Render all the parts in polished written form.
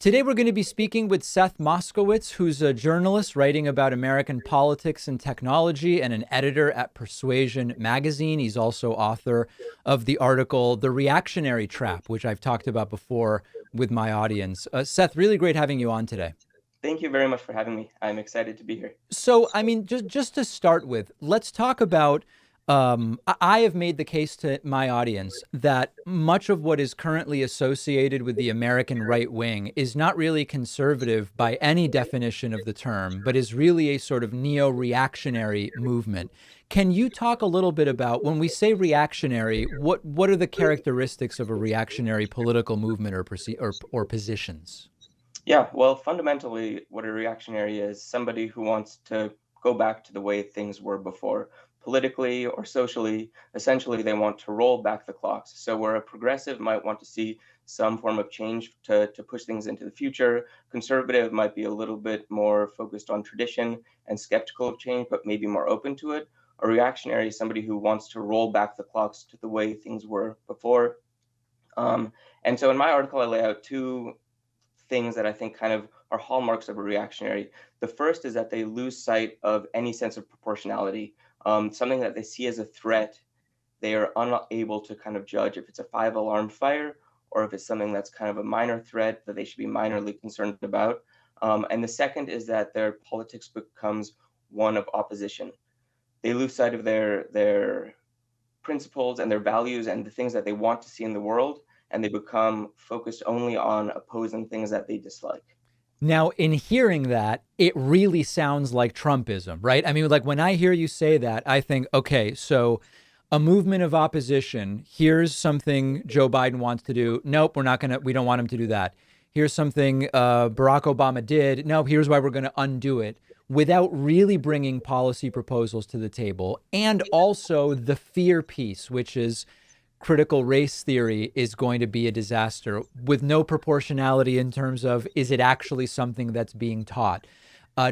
Today, we're going to be speaking with Seth Moskowitz, who's a journalist writing about American politics and technology and an editor at Persuasion magazine. He's also author of the article, The Reactionary Trap, which I've talked about before with my audience. Seth, really great having you on today. Thank you very much for having me. I'm excited to be here. So, I mean, just to start with, let's talk about. I have made the case to my audience that much of what is currently associated with the American right wing is not really conservative by any definition of the term, but is really a sort of neo-reactionary movement. Can you talk a little bit about when we say reactionary, what are the characteristics of a reactionary political movement or positions? Yeah, well, fundamentally, what a reactionary is somebody who wants to go back to the way things were before, politically or socially. Essentially, they want to roll back the clocks. So, where a progressive might want to see some form of change to push things into the future, conservative might be a little bit more focused on tradition and skeptical of change, but maybe more open to it. A reactionary is somebody who wants to roll back the clocks to the way things were before. Um, and so, in my article, I lay out two things that I think kind of are hallmarks of a reactionary. The first is that they lose sight of any sense of proportionality. Something that they see as a threat, they are unable to kind of judge if it's a five-alarm fire or if it's something that's kind of a minor threat that they should be minorly concerned about. And the second is that their politics becomes one of opposition. They lose sight of their principles and their values and the things that they want to see in the world, and they become focused only on opposing things that they dislike. Now, in hearing that, it really sounds like Trumpism, right? I mean, like when I hear you say that, I think, okay, so a movement of opposition. Here's something Joe Biden wants to do. Nope, we don't want him to do that. Here's something Barack Obama did. Nope, here's why we're going to undo it without really bringing policy proposals to the table. And also the fear piece, which is critical race theory is going to be a disaster with no proportionality in terms of is it actually something that's being taught?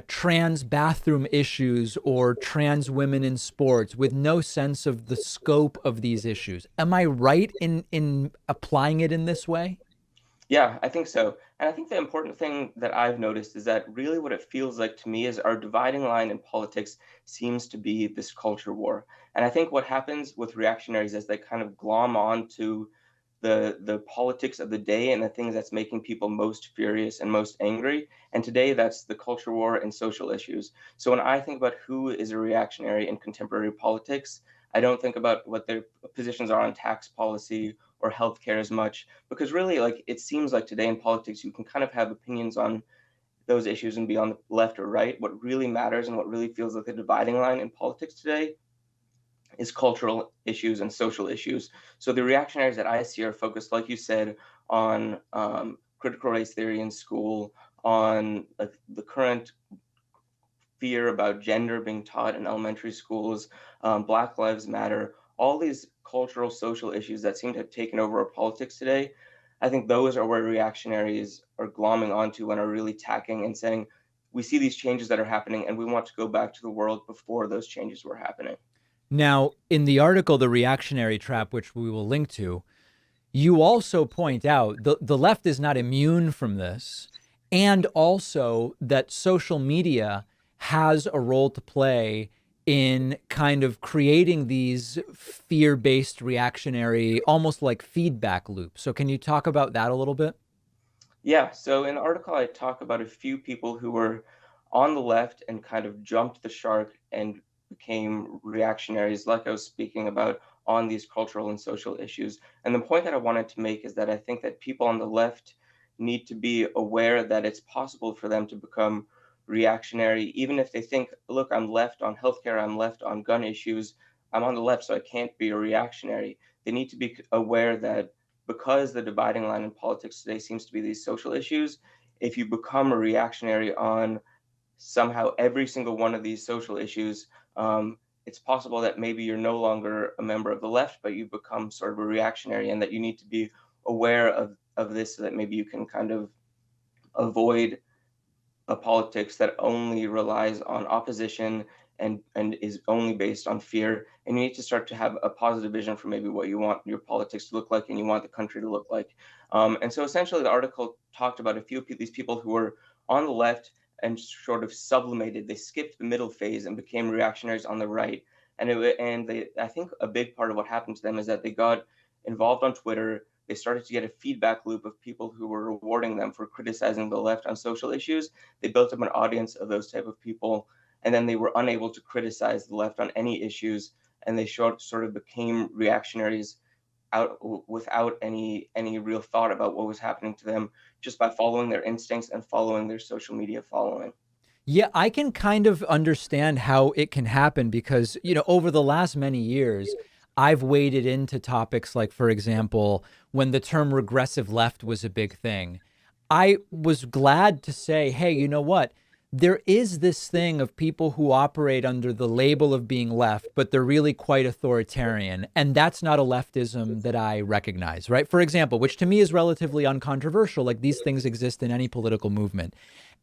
Trans bathroom issues or trans women in sports with no sense of the scope of these issues. Am I right in applying it in this way? Yeah, I think so. And I think the important thing that I've noticed is that really what it feels like to me is our dividing line in politics seems to be this culture war. And I think what happens with reactionaries is they kind of glom on to the politics of the day and the things that's making people most furious and most angry. And today that's the culture war and social issues. So when I think about who is a reactionary in contemporary politics, I don't think about what their positions are on tax policy or healthcare as much, because really, like, it seems like today in politics you can kind of have opinions on those issues and be on the left or right. What really matters and what really feels like the dividing line in politics today is cultural issues and social issues. So the reactionaries that I see are focused, like you said, on critical race theory in school, on like the current fear about gender being taught in elementary schools, Black Lives Matter, all these cultural, social issues that seem to have taken over our politics today. I think those are where reactionaries are glomming onto and are really tacking and saying, we see these changes that are happening and we want to go back to the world before those changes were happening. Now, in the article, The Reactionary Trap, which we will link to, you also point out the left is not immune from this, and also that social media has a role to play in kind of creating these fear-based reactionary, almost like feedback loops. So can you talk about that a little bit? Yeah, so in the article, I talk about a few people who were on the left and kind of jumped the shark and became reactionaries, like I was speaking about on these cultural and social issues. And the point that I wanted to make is that I think that people on the left need to be aware that it's possible for them to become reactionary, even if they think, look, I'm left on healthcare, I'm left on gun issues, I'm on the left, so I can't be a reactionary. They need to be aware that because the dividing line in politics today seems to be these social issues, if you become a reactionary on somehow every single one of these social issues, it's possible that maybe you're no longer a member of the left, but you become sort of a reactionary, and that you need to be aware of this so that maybe you can kind of avoid a politics that only relies on opposition and is only based on fear. And you need to start to have a positive vision for maybe what you want your politics to look like and you want the country to look like. And so essentially, the article talked about a few of these people who were on the left and sort of sublimated. They skipped the middle phase and became reactionaries on the right. I think a big part of what happened to them is that they got involved on Twitter. They started to get a feedback loop of people who were rewarding them for criticizing the left on social issues. They built up an audience of those type of people, and then they were unable to criticize the left on any issues, and they sort of became reactionaries out without any real thought about what was happening to them, just by following their instincts and following their social media following. Yeah, I can kind of understand how it can happen because, over the last many years, I've waded into topics like, for example, when the term regressive left was a big thing. I was glad to say, hey, you know what? There is this thing of people who operate under the label of being left, but they're really quite authoritarian. And that's not a leftism that I recognize, right? For example, which to me is relatively uncontroversial, like these things exist in any political movement.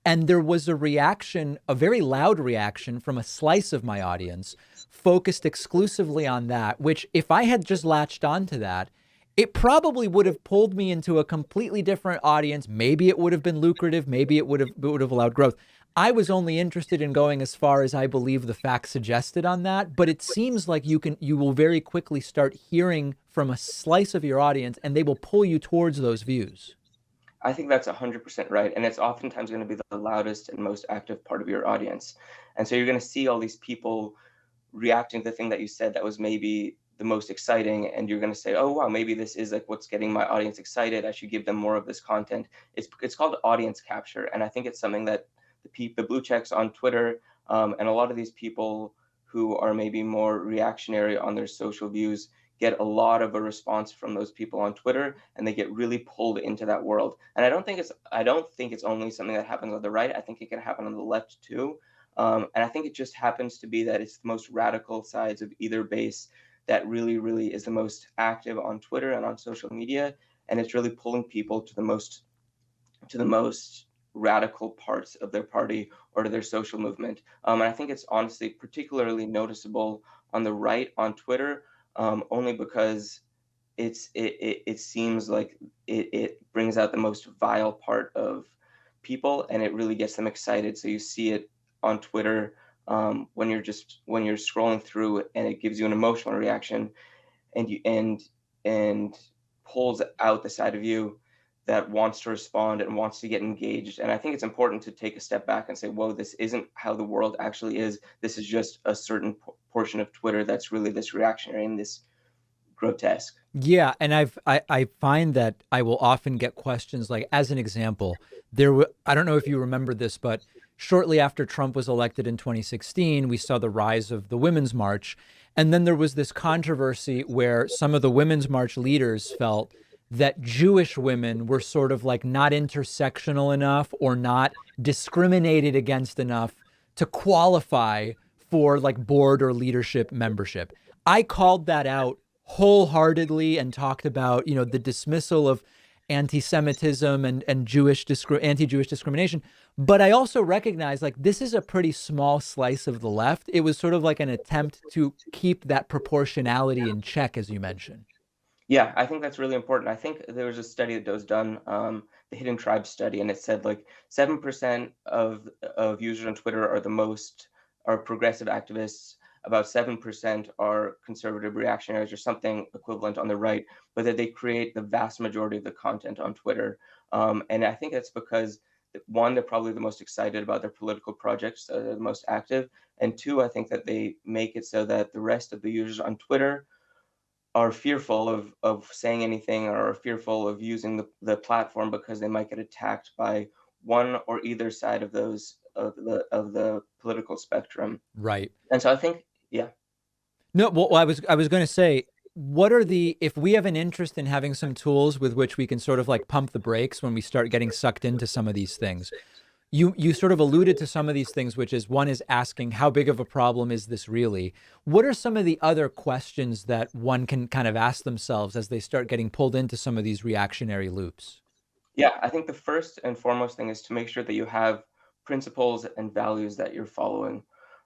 And there was a reaction, a very loud reaction from a slice of my audience focused exclusively on that, which if I had just latched onto that, it probably would have pulled me into a completely different audience. Maybe it would have been lucrative. Maybe it would have allowed growth. I was only interested in going as far as I believe the facts suggested on that, but it seems like you will very quickly start hearing from a slice of your audience and they will pull you towards those views. I think that's 100% right. And it's oftentimes going to be the loudest and most active part of your audience. And so you're going to see all these people reacting to the thing that you said that was maybe the most exciting. And you're going to say, oh, wow, maybe this is like what's getting my audience excited. I should give them more of this content. It's called audience capture. And I think it's something that the blue checks on Twitter and a lot of these people who are maybe more reactionary on their social views get a lot of a response from those people on Twitter, and they get really pulled into that world. And I don't think it's only something that happens on the right. I think it can happen on the left too. And I think it just happens to be that it's the most radical sides of either base that really, really is the most active on Twitter and on social media, and it's really pulling people to the most radical parts of their party or to their social movement. And I think it's honestly particularly noticeable on the right on Twitter, only because it seems like it brings out the most vile part of people, and it really gets them excited. So you see it on Twitter when you're scrolling through it, and it gives you an emotional reaction, and pulls out the side of you that wants to respond and wants to get engaged. And I think it's important to take a step back and say, whoa, this isn't how the world actually is. This is just a certain portion of Twitter that's really this reactionary and this grotesque. Yeah, and I find that I will often get questions like, as an example, I don't know if you remember this, but shortly after Trump was elected in 2016, we saw the rise of the Women's March, and then there was this controversy where some of the Women's March leaders felt that Jewish women were sort of like not intersectional enough or not discriminated against enough to qualify for like board or leadership membership. I called that out wholeheartedly and talked about, the dismissal of anti-Semitism and anti-Jewish discrimination. But I also recognize like this is a pretty small slice of the left. It was sort of like an attempt to keep that proportionality in check, as you mentioned. Yeah, I think that's really important. I think there was a study that was done, the Hidden Tribe study, and it said like 7% of users on Twitter are progressive activists. About 7% are conservative reactionaries or something equivalent on the right, but that they create the vast majority of the content on Twitter. And I think that's because one, they're probably the most excited about their political projects, so they're the most active, and two, I think that they make it so that the rest of the users on Twitter are fearful of saying anything or are fearful of using the platform because they might get attacked by one or either side of those of the political spectrum. Right. And so I think, yeah. No, well, I was going to say, what are if we have an interest in having some tools with which we can sort of like pump the brakes when we start getting sucked into some of these things? You sort of alluded to some of these things, which is one is asking how big of a problem is this really? What are some of the other questions that one can kind of ask themselves as they start getting pulled into some of these reactionary loops? Yeah, I think the first and foremost thing is to make sure that you have principles and values that you're following,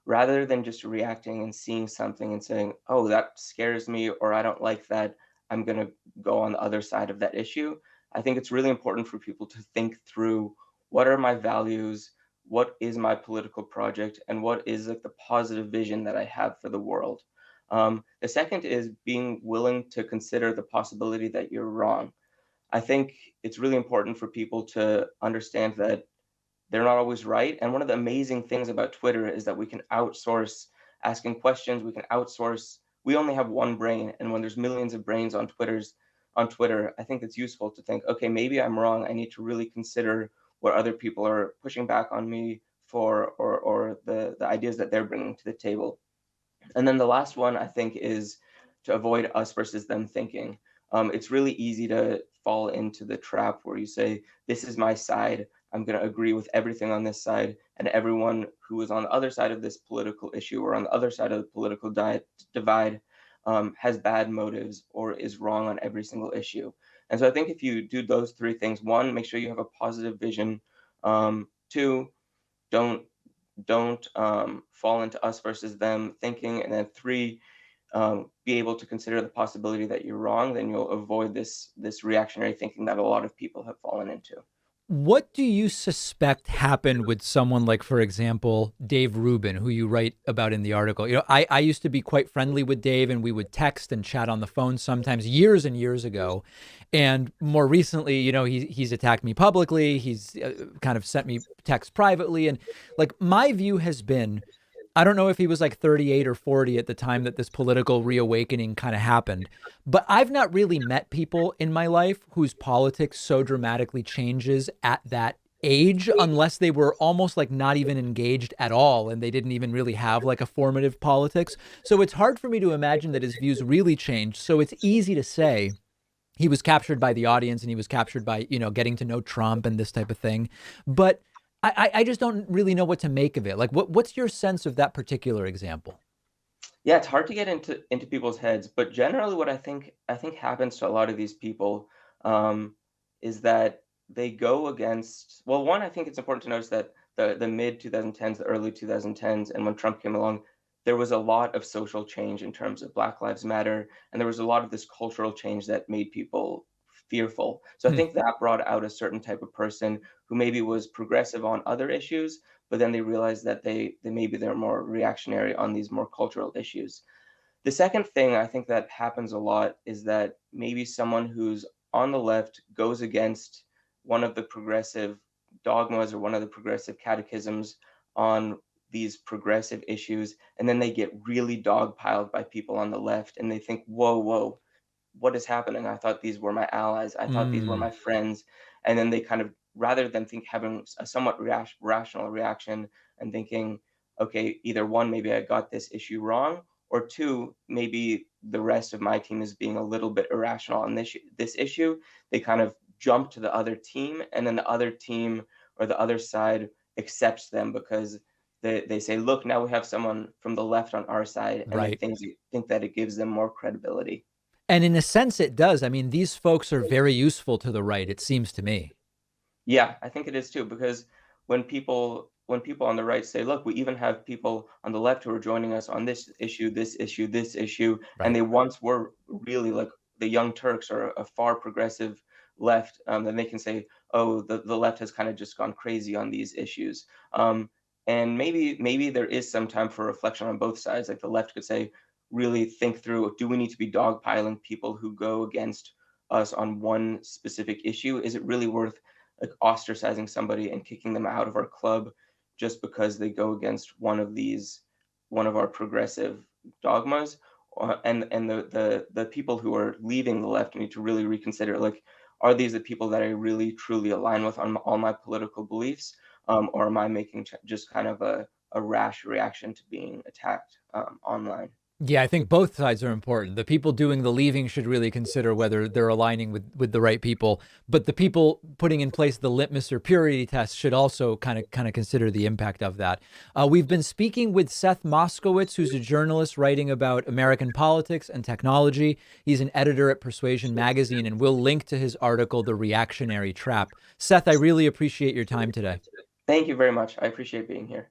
rather than just reacting and seeing something and saying, "Oh, that scares me," or "I don't like that. I'm going to go on the other side of that issue." I think it's really important for people to think through, what are my values, what is my political project, and what is like the positive vision that I have for the world. The second is being willing to consider the possibility that you're wrong. I think it's really important for people to understand that they're not always right. And one of the amazing things about Twitter is that we can outsource asking questions. We can outsource. We only have one brain, and when there's millions of brains on Twitter, I think it's useful to think, okay, maybe I'm wrong. I need to really consider what other people are pushing back on me for, or the ideas that they're bringing to the table. And then the last one I think is to avoid us versus them thinking. It's really easy to fall into the trap where you say, "This is my side. I'm going to agree with everything on this side," and everyone who is on the other side of this political issue or on the other side of the political divide has bad motives or is wrong on every single issue. And so I think if you do those three things, one, make sure you have a positive vision. Two, don't fall into us versus them thinking, and then three, be able to consider the possibility that you're wrong. Then you'll avoid this reactionary thinking that a lot of people have fallen into. What do you suspect happened with someone like, for example, Dave Rubin, who you write about in the article? I used to be quite friendly with Dave, and we would text and chat on the phone sometimes years and years ago. And more recently, he's attacked me publicly. He's kind of sent me texts privately. And like, my view has been, I don't know if he was like 38 or 40 at the time that this political reawakening kind of happened, but I've not really met people in my life whose politics so dramatically changes at that age, unless they were almost like not even engaged at all and they didn't even really have like a formative politics. So it's hard for me to imagine that his views really changed. So it's easy to say he was captured by the audience and he was captured by, getting to know Trump and this type of thing. But I just don't really know what to make of it. Like, what's your sense of that particular example? Yeah, it's hard to get into people's heads, but generally, what I think happens to a lot of these people is that they go against. Well, one, I think it's important to notice that the mid 2010s, the early 2010s, and when Trump came along, there was a lot of social change in terms of Black Lives Matter, and there was a lot of this cultural change that made people fearful. So I Hmm. think that brought out a certain type of person who maybe was progressive on other issues, but then they realized that they maybe they're more reactionary on these more cultural issues. The second thing I think that happens a lot is that maybe someone who's on the left goes against one of the progressive dogmas or one of the progressive catechisms on these progressive issues, and then they get really dogpiled by people on the left, and they think, "Whoa, whoa, what is happening? I thought these were my allies. I thought these were Mm, my friends." And then they kind of, rather than having a somewhat rational reaction and thinking, okay, either one, maybe I got this issue wrong, or two, maybe the rest of my team is being a little bit irrational on this issue. They kind of jump to the other team, and then the other team or the other side accepts them because they say, look, now we have someone from the left on our side, and they right. think that it gives them more credibility. And in a sense, it does. I mean, these folks are very useful to the right, it seems to me. Yeah, I think it is too, because when people on the right say, "Look, we even have people on the left who are joining us on this issue, this issue, this issue," and Right. they once were really like the Young Turks or a far progressive left, then they can say, "Oh, the left has kind of just gone crazy on these issues." And maybe there is some time for reflection on both sides. Like the left could say, really think through: do we need to be dogpiling people who go against us on one specific issue? Is it really worth like ostracizing somebody and kicking them out of our club just because they go against one of our progressive dogmas? And the people who are leaving the left need to really reconsider, like, are these the people that I really truly align with on all my political beliefs, or am I making just kind of a rash reaction to being attacked online? Yeah, I think both sides are important. The people doing the leaving should really consider whether they're aligning with the right people, but the people putting in place the litmus or purity test should also kind of consider the impact of that. We've been speaking with Seth Moskowitz, who's a journalist writing about American politics and technology. He's an editor at Persuasion Magazine, and we'll link to his article, "The Reactionary Trap." Seth, I really appreciate your time today. Thank you very much. I appreciate being here.